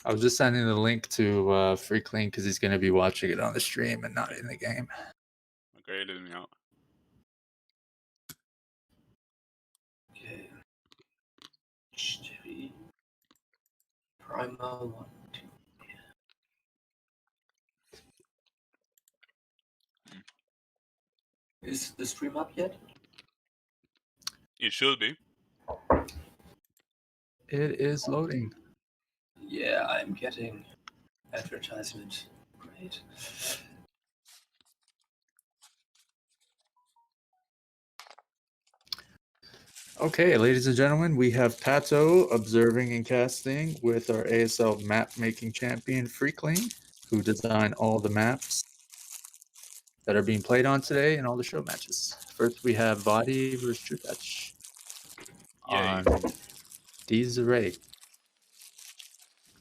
I was just sending the link to Freakling because he's going to be watching it on the stream and not in the game. Okay, let me know. Okay. HTV. Primer 1, 2. Is the stream up yet? It should be. It is loading. Yeah, I'm getting advertisement. Great. Okay, ladies and gentlemen, we have Pato observing and casting with our ASL map making champion Freakling, who designed all the maps that are being played on today and all the show matches. First, we have Voddy versus Trutacz on D's Array,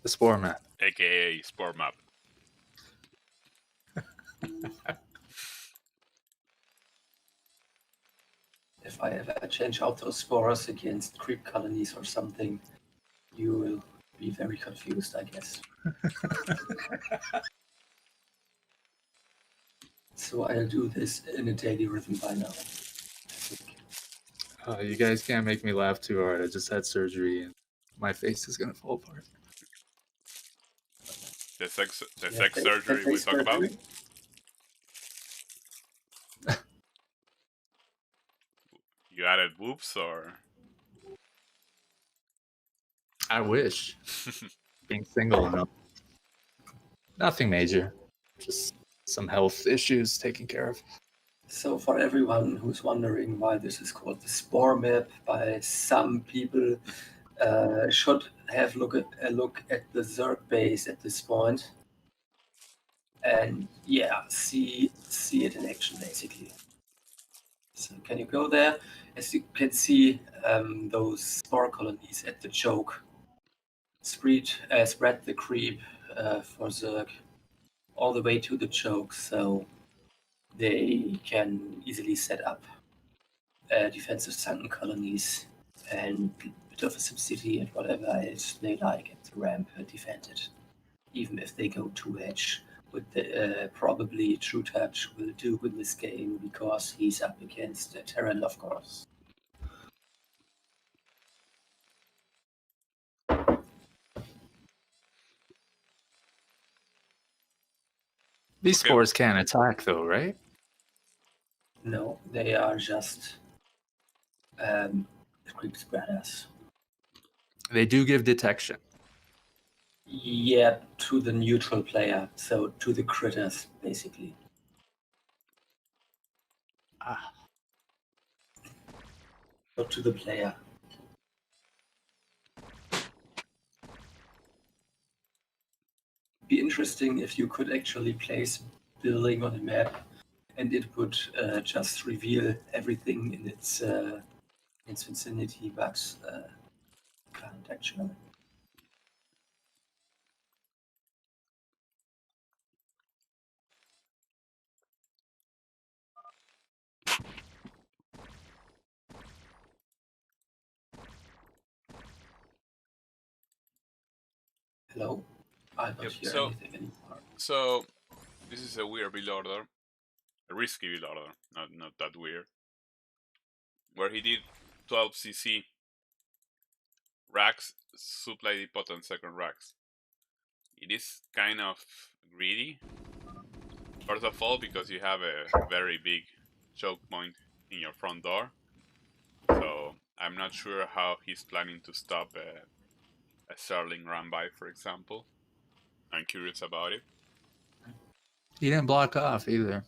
the Spore map. AKA Sport Map. If I ever change out those spores against creep colonies or something, you will be very confused, I guess. So I'll do this in a daily rhythm by now. You guys can't make me laugh too hard. I just had surgery and my face is going to fall apart. The sex surgery we talk about? You added boobs or? I wish. Being single enough. Nothing major. Just some health issues taken care of. So for everyone who's wondering why this is called the Spore map by some people, should have a look at the Zerg base at this point. And yeah, see it in action basically. So can you go there? As you can see, those spore colonies at the choke spread the creep for Zerg all the way to the choke, so they can easily set up defensive sunken colonies and a bit of a SimCity and whatever else they like at the ramp defend it. Even if they go 2-edge, with the, probably Trutacz will do in this game because he's up against Terran, of course. These spores can't attack though, right? No, they are just creep spreaders. They do give detection. Yeah, to the neutral player, so to the critters, basically. Not to the player. Be interesting if you could actually place building on a map and it would just reveal everything in its vicinity, but can't actually. Hello? I don't hear anything anymore. So, this is a weird build order. A risky build order, not that weird. Where he did 12cc racks, supply potent second racks. It is kind of greedy. First of all, because you have a very big choke point in your front door. So, I'm not sure how he's planning to stop a Sterling run by, for example. I'm curious about it. He didn't block off either.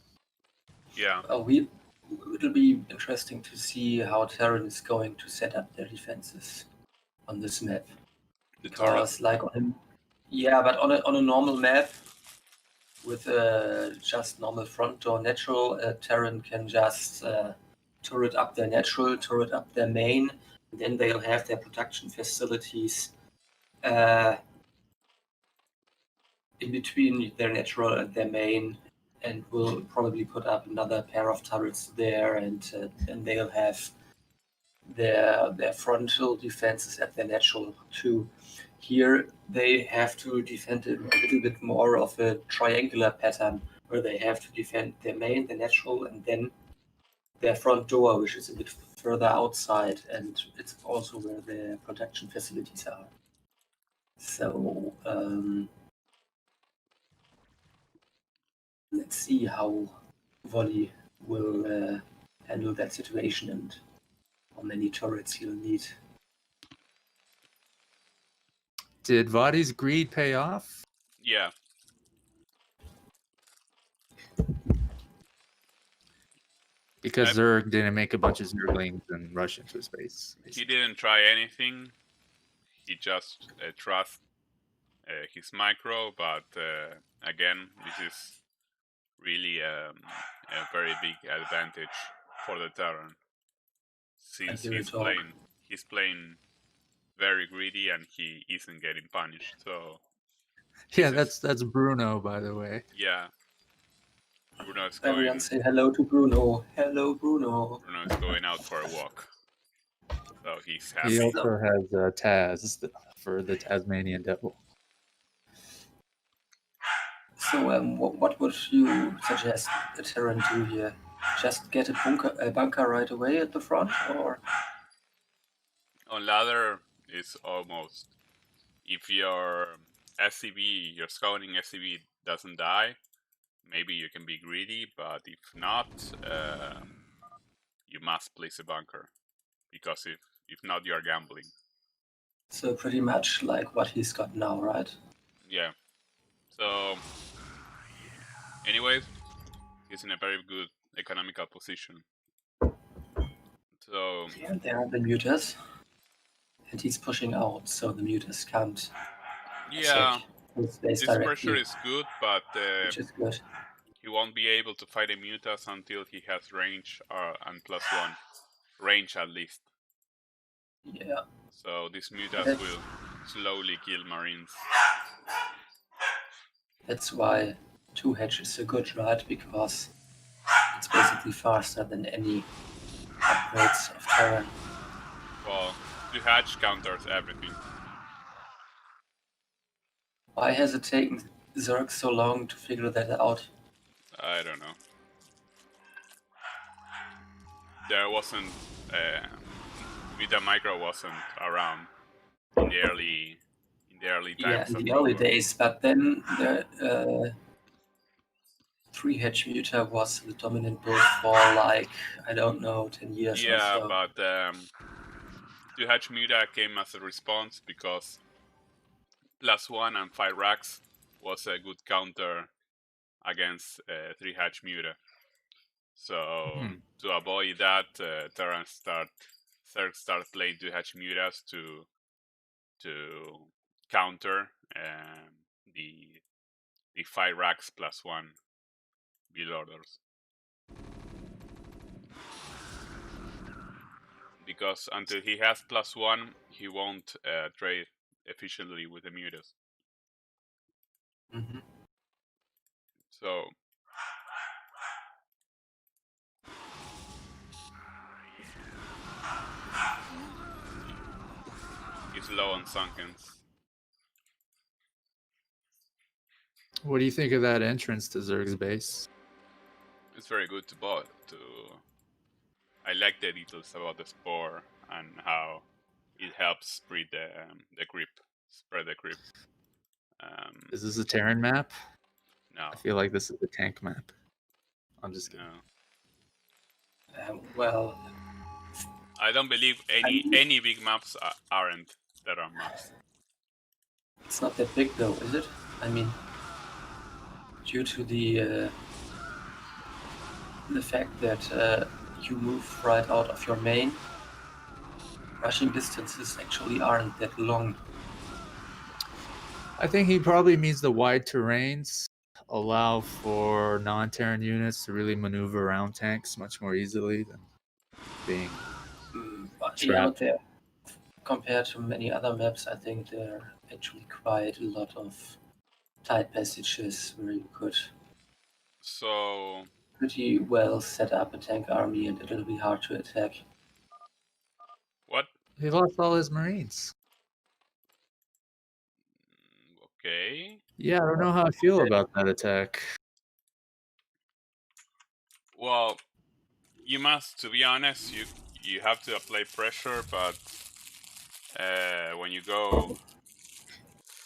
Yeah. It'll be interesting to see how Terran is going to set up their defenses on this map. Because, like but on a normal map with just normal front door natural, Terran can just turret up their natural, turret up their main, and then they'll have their production facilities in between their natural and their main, and will probably put up another pair of turrets there, and then they'll have their frontal defenses at their natural too. Here they have to defend a little bit more of a triangular pattern, where they have to defend their main, their natural, and then their front door, which is a bit further outside, and it's also where their production facilities are. So let's see how Voddy will handle that situation and how many turrets he'll need. Did Voddy's greed pay off? Yeah. Because I- Zerg didn't make a bunch of Zerglings and rush into his base. He didn't try anything. He just trust his micro, but again, this is really a very big advantage for the Terran, since hear it talk. he's playing very greedy and he isn't getting punished. So Yeah, this that's Bruno, by the way. yeah, Bruno is Everyone going say hello to Bruno. Hello, Bruno. out for a walk. So he's He happy. also has Taz for the Tasmanian Devil. So, what would you suggest a Terran do here? Just get a bunker right away at the front, or On ladder is almost, if your SCV, your scouting SCV doesn't die, maybe you can be greedy, but if not, you must place a bunker, because if not, you are gambling. so pretty much like what he's got now, right? Yeah. So, anyways, he's in a very good economical position. So Yeah, there are the muters, and he's pushing out, so the muters can't yeah, attack his base this pressure directly, is good, but which is good. he won't be able to fight a mutas until he has range and +1 range at least. Yeah, So these mutas that's, will slowly kill marines. that's why 2H is so good, right? Because it's basically faster than any upgrades of Terran. Well, Trutacz counters everything. Why has it taken Zerg so long to figure that out? I don't know. There wasn't Vita Micro wasn't around in the early Yeah, times in of the World early War. days, but then the 3H muta was the dominant build for like, I don't know, 10 years or Yeah, so. but Trutacz Muta came as a response because +1 and 5 racks was a good counter against 3 hatch Muta. So to avoid that, Terran start playing 2 hatch Mutas to counter the 5 racks +1 build orders. Because until he has +1, he won't trade efficiently with the mutas. Mm-hmm. So he's low on sunkens. What do you think of that entrance to Zerg's base? It's very good to bot. I like the details about the spore and how it helps spread the grip, spread the grip. Is this a Terran map? No, I feel like this is a tank map. I'm just kidding. no. Well, I don't believe any big maps aren't Terran maps. it's not that big though, is it? I mean, due to the fact that you move right out of your main, rushing distances actually aren't that long. I think he probably means the wide terrains allow for non-Terran units to really maneuver around tanks much more easily than being But yeah, trapped. but they're, compared to many other maps, I think there are actually quite a lot of tight passages where you could So pretty well set up a tank army and it'll be hard to attack. He lost all his Marines. Okay. Yeah, I don't know how I feel about that attack. Well, you must, to be honest, you have to apply pressure, but when you go,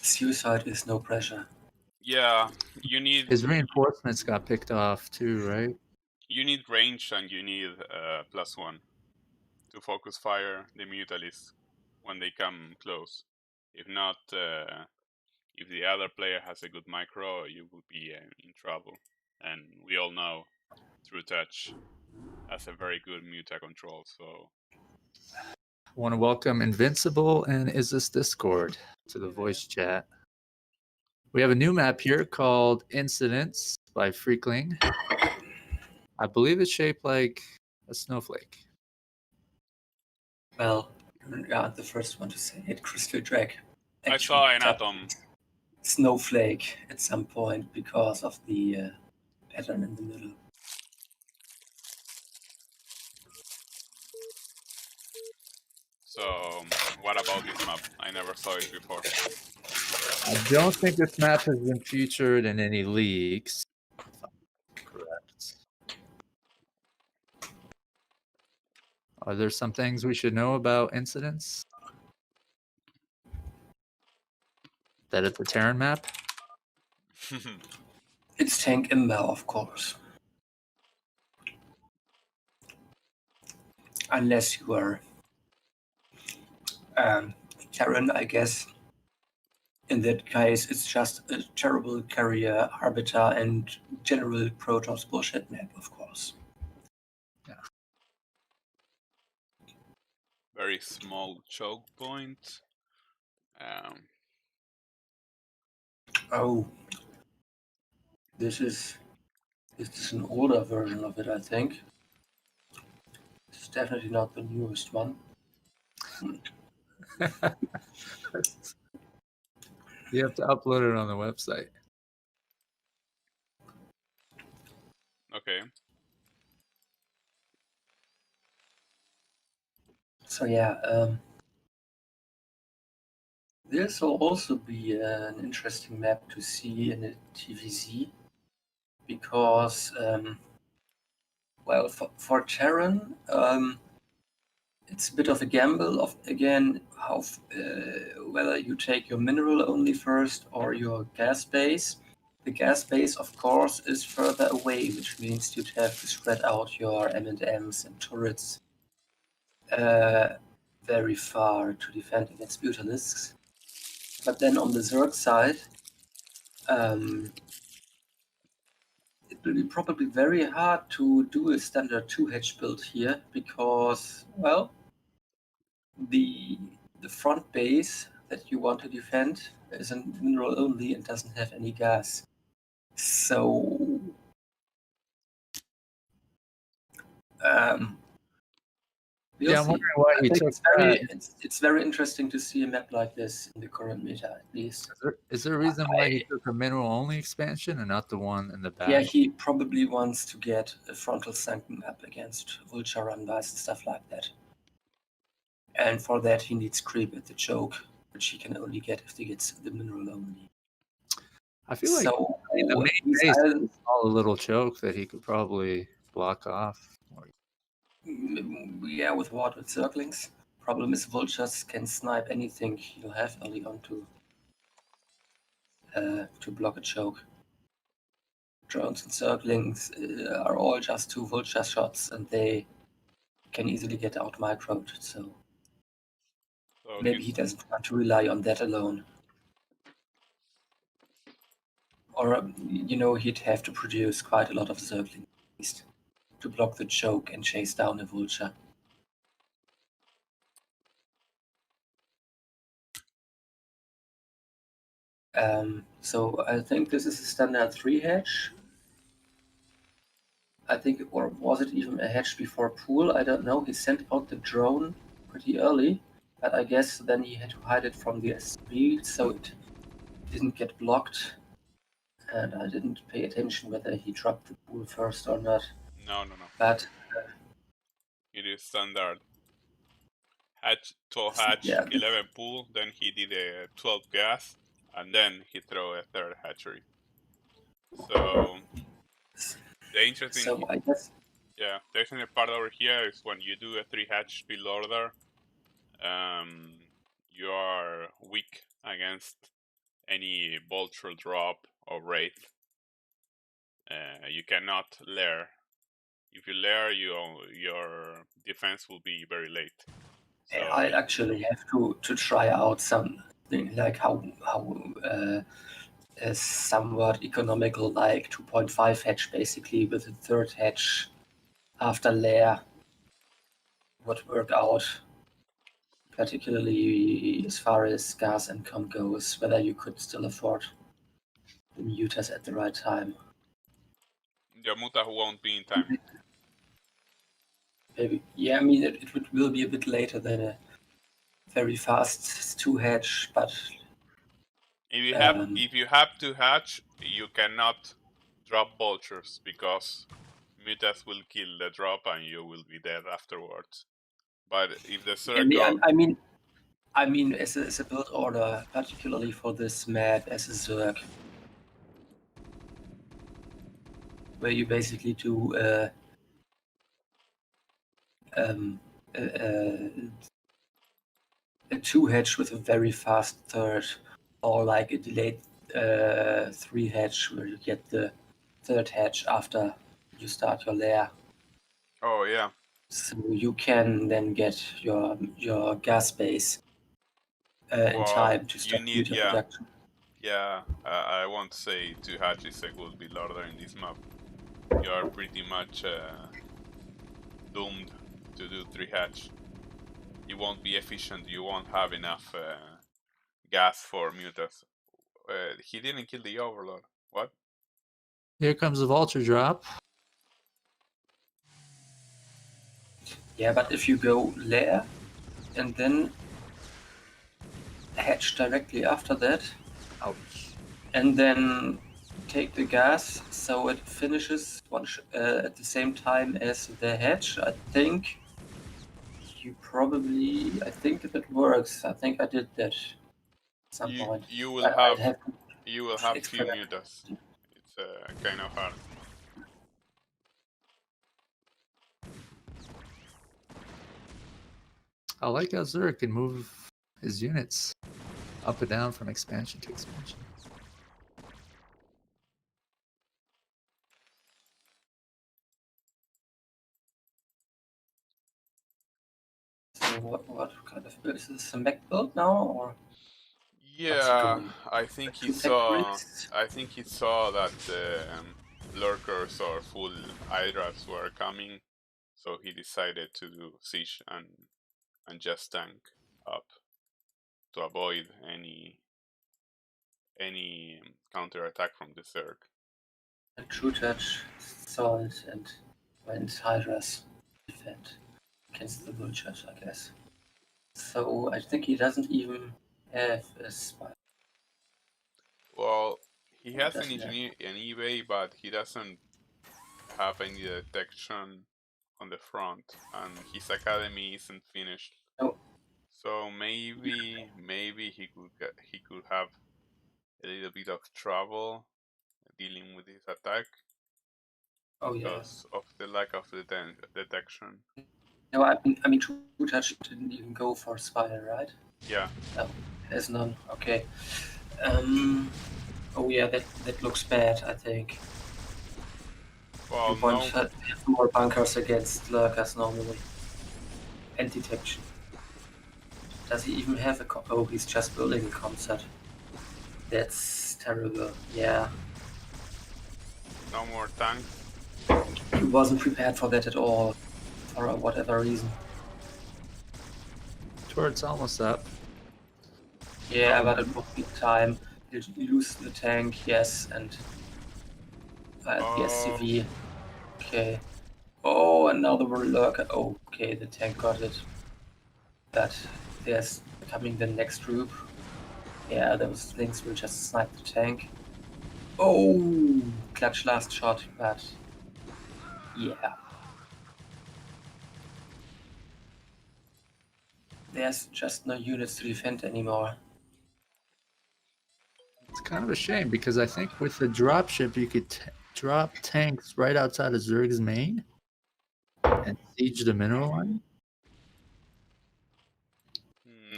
Suicide is no pressure. yeah, you need His reinforcements got picked off too, right? range and you need +1 to focus fire the Mutalists when they come close. If not, if the other player has a good micro, you will be in trouble. And we all know Trutacz has a very good muta control, so I want to welcome Invincible and Is This Discord to the voice chat. We have a new map here called Incidents by Freakling. I believe it's shaped like a snowflake. Well, you aren't the first one to say it. Crystal Drake. I saw an tapped atom. Snowflake at some point because of the pattern in the middle. So what about this map? I never saw it before. I don't think this map has been featured in any leaks. If I'm correct. Are there some things we should know about Incidents? That it's a Terran map? It's tank inbound, of course. Unless you are Terran, I guess. In that case, it's just a terrible carrier, arbiter, and general Protoss bullshit map, of course. Very small choke point. Oh, this is an older version of it, I think. It's definitely not the newest one. You have to upload it on the website. Okay. So yeah, this will also be an interesting map to see in a TVZ because, well, for Terran, it's a bit of a gamble of again how whether you take your mineral only first or your gas base. The gas base, of course, is further away, which means you'd have to spread out your M&Ms and turrets very far to defend against Butalisks. But then on the Zerg side, it will be probably very hard to do a standard 2-hedge build here because, well, the front base that you want to defend is a mineral only and doesn't have any gas. So we'll Yeah, I'm see. wondering why I he think took it's very interesting to see a map like this in the current meta, at least. Is there a reason why he took a mineral only expansion and not the one in the back? Yeah, he probably wants to get a frontal sunken map against Vulture runbys and stuff like that. And for that, he needs creep at the choke, which he can only get if he gets the mineral only. I feel like So the main these base islands, is a small little choke that he could probably block off. yeah, with what? With circlings? Problem is vultures can snipe anything you have early on to block a choke. Drones and circlings are all just 2 vulture shots, and they can easily get out microed. So maybe he doesn't want to rely on that alone. Or, he'd have to produce quite a lot of circling at least to block the choke and chase down a vulture. So I think this is a standard 3 hedge. I think, or was it even a hedge before pool? I don't know. He sent out the drone pretty early, but I guess then he had to hide it from the SB, so it didn't get blocked. And I didn't pay attention whether he dropped the pool first or not. No. But it is standard 12 hatch, Yeah. 11 pool. Then he did a 12 gas, and then he throw a third hatchery. So the interesting, So I guess yeah, the interesting part over here is when you do a 3 hatch build order, you are weak against any vulture drop or wraith. You cannot lair. If you lair, your defense will be very late. So I actually have to try out something like how a somewhat economical like 2.5 hatch basically with a third hatch after layer would work out, particularly as far as gas income goes, whether you could still afford the mutas at the right time. your muta won't be in time. Maybe, yeah, I mean, will be a bit later than a very fast 2 hatch, but If you have to hatch, you cannot drop vultures because mutas will kill the drop and you will be dead afterwards. But if the circle, I mean, as a build order, particularly for this map as a Zerg, where you basically do um, a 2 hatch with a very fast third, or like a delayed 3 hatch where you get the third hatch after you start your lair. oh yeah, So you can then get your gas base in well time to you start need meter production. yeah. I won't say 2 hatch is a good build order in this map. You are pretty much doomed to do 3 hatch. You won't be efficient. You won't have enough gas for mutas. He didn't kill the overlord. What? Here comes the vulture drop. Yeah, but if you go lair and then hatch directly after that, Ouch. and then take the gas so it finishes at the same time as the hatch, I think if it works, I think I did that at some point. You will I'd have have to few experiment. mutas. It's kind of hard. I like how Zurich can move his units up and down from expansion to expansion. So what kind of build is this? A mech build now, or what's he Yeah, going? I think he Two tech saw. bricks? I think he saw that lurkers or full hydras were coming, so he decided to do siege and just tank up to avoid any counter attack from the Zerg. And Trutacz saw it and went Hydras defend against the vultures, I guess. So I think he doesn't even have a spy. Well, he Or has does he have? an eBay, but he doesn't have any detection on the front, and his academy isn't finished. No. So maybe he could have a little bit of trouble dealing with his attack Oh yeah. because of the lack of detection. No, I mean Trutacz didn't even go for spy, right? Yeah. No, there's none. Okay. Oh yeah, that looks bad. I think Well, you want no. to have more bunkers against lurkers normally, and detection. Does he even have a? Oh, he's just building a concert. That's terrible. Yeah, No more tanks. he wasn't prepared for that at all, for whatever reason. Turret's almost up. Yeah, No. but it will be time. You lose the tank, yes, and yes, CV. Okay. Oh, and now the lurker. Okay, the tank got it. But there's coming the next group. Yeah, those things will just snipe the tank. Oh, clutch last shot, but yeah. there's just no units to defend anymore. It's kind of a shame because I think with the dropship you could drop tanks right outside of Zerg's main and siege the mineral line.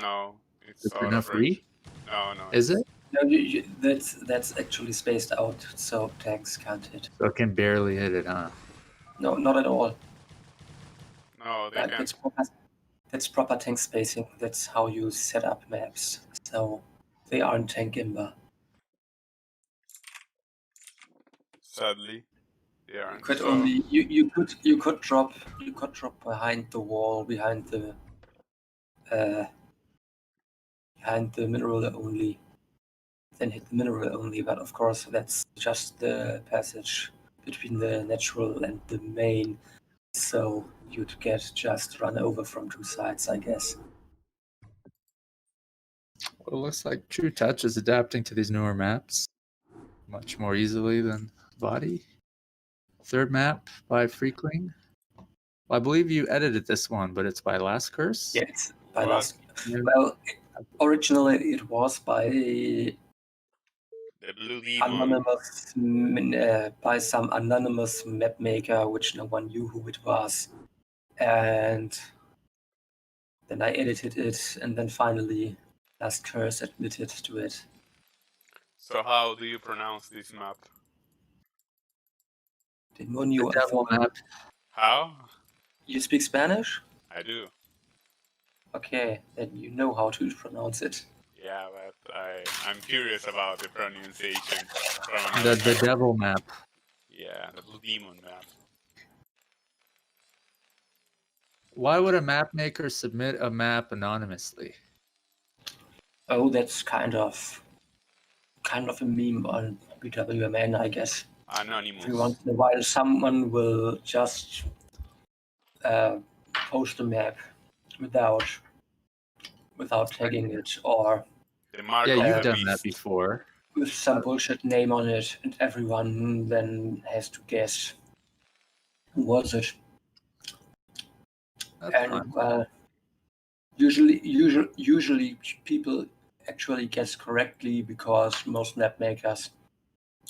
No, it's Is it out of enough range. re? No, no. Is it? No, that's actually spaced out, so tanks can't hit. So it can barely hit it, huh? No, not at all. No, they Like can't. that's proper tank spacing. That's how you set up maps. So they aren't tank imba. Sadly, they aren't. Could So only you could drop behind the wall uh, behind the mineral only, then hit the mineral only. But of course, that's just the passage between the natural and the main. So you'd get just run over from two sides, I guess. Well, it looks like Trutacz is adapting to these newer maps much more easily than Voddy. Third map by Freakling. Well, I believe you edited this one, but it's by Last Curse. Yeah, it's by What? last. Yeah. Well, originally it was by the blue demon. by some anonymous map maker, which no one knew who it was, and then I edited it, and then finally, Last Curse admitted to it. So how do you pronounce this map? Demonio The devil Azul. map. How? You speak Spanish? I do. Okay, then you know how to pronounce it. Yeah, but I'm curious about the pronunciation from The another. devil map. Yeah, the blue demon map. Why would a map maker submit a map anonymously? Oh, that's kind of a meme on BWMN, I guess. Every Anonymous. once in a while, someone will just post a map without tagging it, or The mark Yeah, of you've the done that beast. before. with some bullshit name on it, and everyone then has to guess who was it. That's And fun. usually people actually guess correctly because most map makers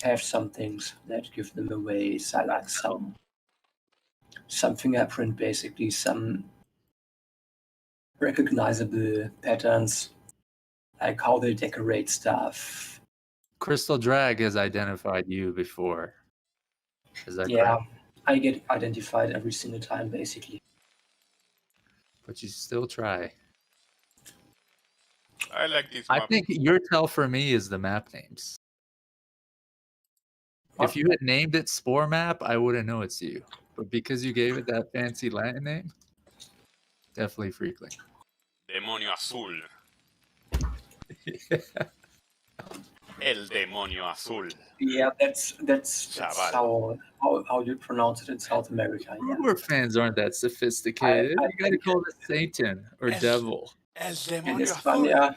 have some things that give them away. So like some fingerprint, basically some recognizable patterns, like how they decorate stuff. Crystal Drag has identified you before. Is that Yeah, correct? I get identified every single time, basically. But you still try. I like this I map. think your tell for me is the map names. What? If you had named it Spore Map, I wouldn't know it's you. But because you gave it that fancy Latin name, definitely Freakling. Demonio Azul. El Demonio Azul. Yeah, that's Chaval. how you pronounce it in South America. Yeah. Rumor fans aren't that sophisticated. I You gotta think call it Satan or Es- Devil. El in Demonio Azul. España,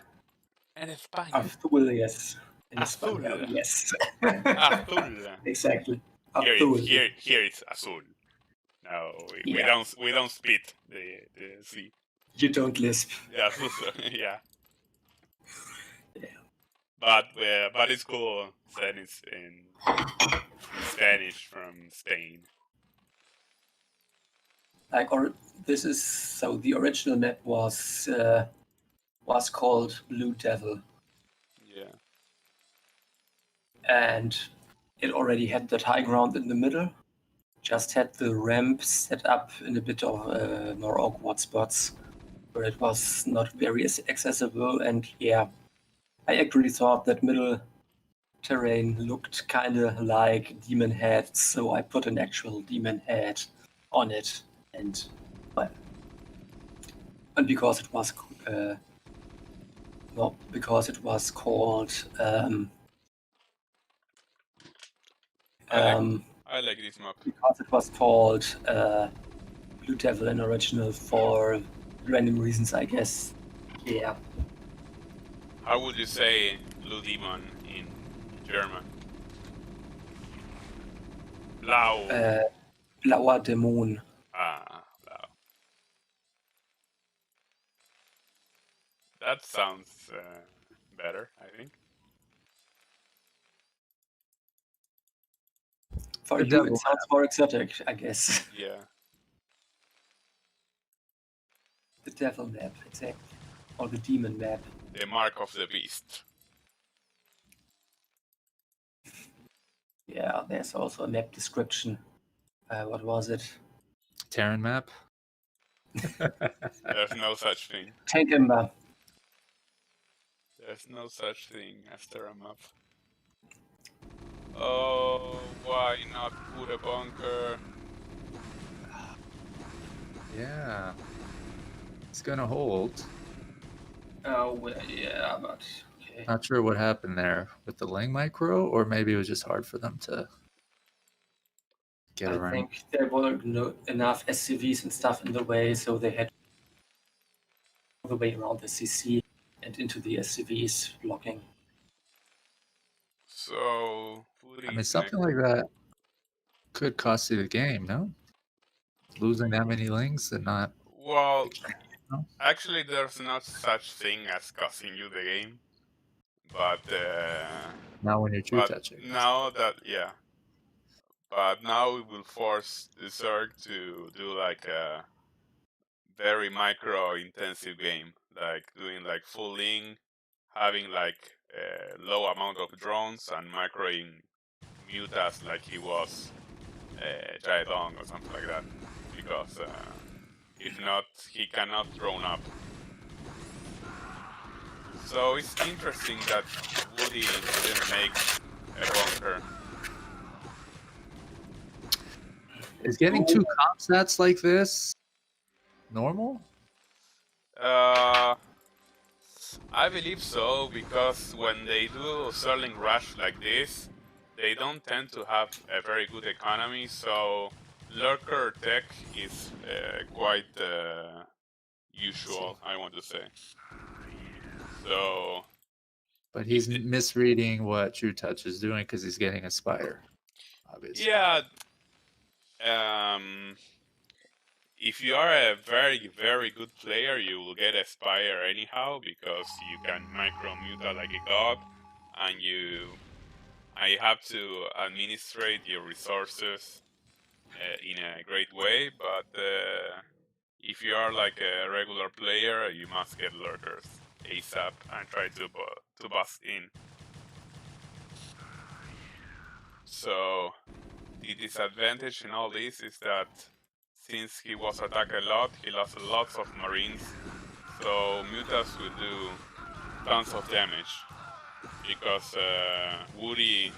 En España. Azul, yes. In Azul. España, yes. Azul. Exactly. Here Azul. it's Azul. No, we Yeah. don't spit the C. You don't lisp. Yeah, yeah. Yeah. But it's cool that it's in Spanish from Spain. Like, or this is so the original map was called Blue Devil, Yeah. and it already had that high ground in the middle. Just had the ramp set up in a bit of more awkward spots where it was not very accessible. And yeah, I actually thought that middle terrain looked kind of like demon head, so I put an actual demon head on it, and well, and because it was called I like this map. because it was called Blue Devil in original for random reasons, I guess. Yeah. How would you say Blue Demon in German? Blau. Blauer Dämon. Blau. That sounds better, I think. For The you, devil it sounds more exotic, I guess. Yeah. The devil map, exactly. Or the demon map. The mark of the beast. Yeah, there's also a map description. What was it? Terran map. There's no such thing. Tank Ember. There's no such thing as Terra map. Oh, why not put a bunker? Yeah. It's gonna hold. Oh, well, yeah, but okay. Not sure what happened there with the Ling micro, or maybe it was just hard for them to get I around. think there were no enough SCVs and stuff in the way, so they had the way around the CC and into the SCVs blocking. So, I mean, something like that could cost you the game, no? Losing that many links and not. Well, No? actually, there's not such thing as costing you the game, but Not when you're true touching. now that but now it will force the Zerg to do like a very micro intensive game, like doing like full link, having like a low amount of drones and microing mutas like he was Jaedong or something like that, because if not, he cannot drone up. So it's interesting that Woody didn't make a bunker. Is getting two comp stats like this normal? I believe so, because when they do Sterling Rush like this, they don't tend to have a very good economy, so lurker tech is quite usual, I want to say. So, but he's misreading what True Touch is doing because he's getting Aspire, obviously. Yeah. If you are a very, very good player, you will get Aspire anyhow, because you can micro muta like a god, and I have to administrate your resources in a great way, but if you are like a regular player, you must get lurkers ASAP and try to bust in. So the disadvantage in all this is that since he was attacked a lot, he lost lots of marines, so mutas will do tons of damage, because Woody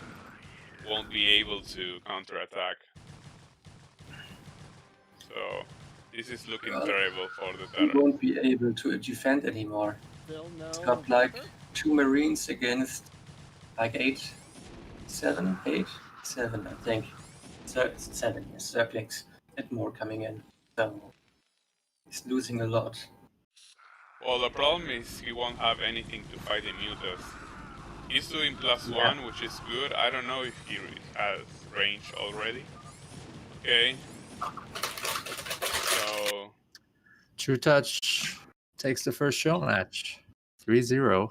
won't be able to counterattack. So this is looking terrible for the He Terran. won't be able to defend anymore. He's got like 2 Marines against like 7, I think. So it's 7, yes, Zerglings and more coming in. So he's losing a lot. Well, the problem is he won't have anything to fight the mutas. He's doing +1, which is good. I don't know if he has range already. Okay. So True Touch takes the first show match 3-0.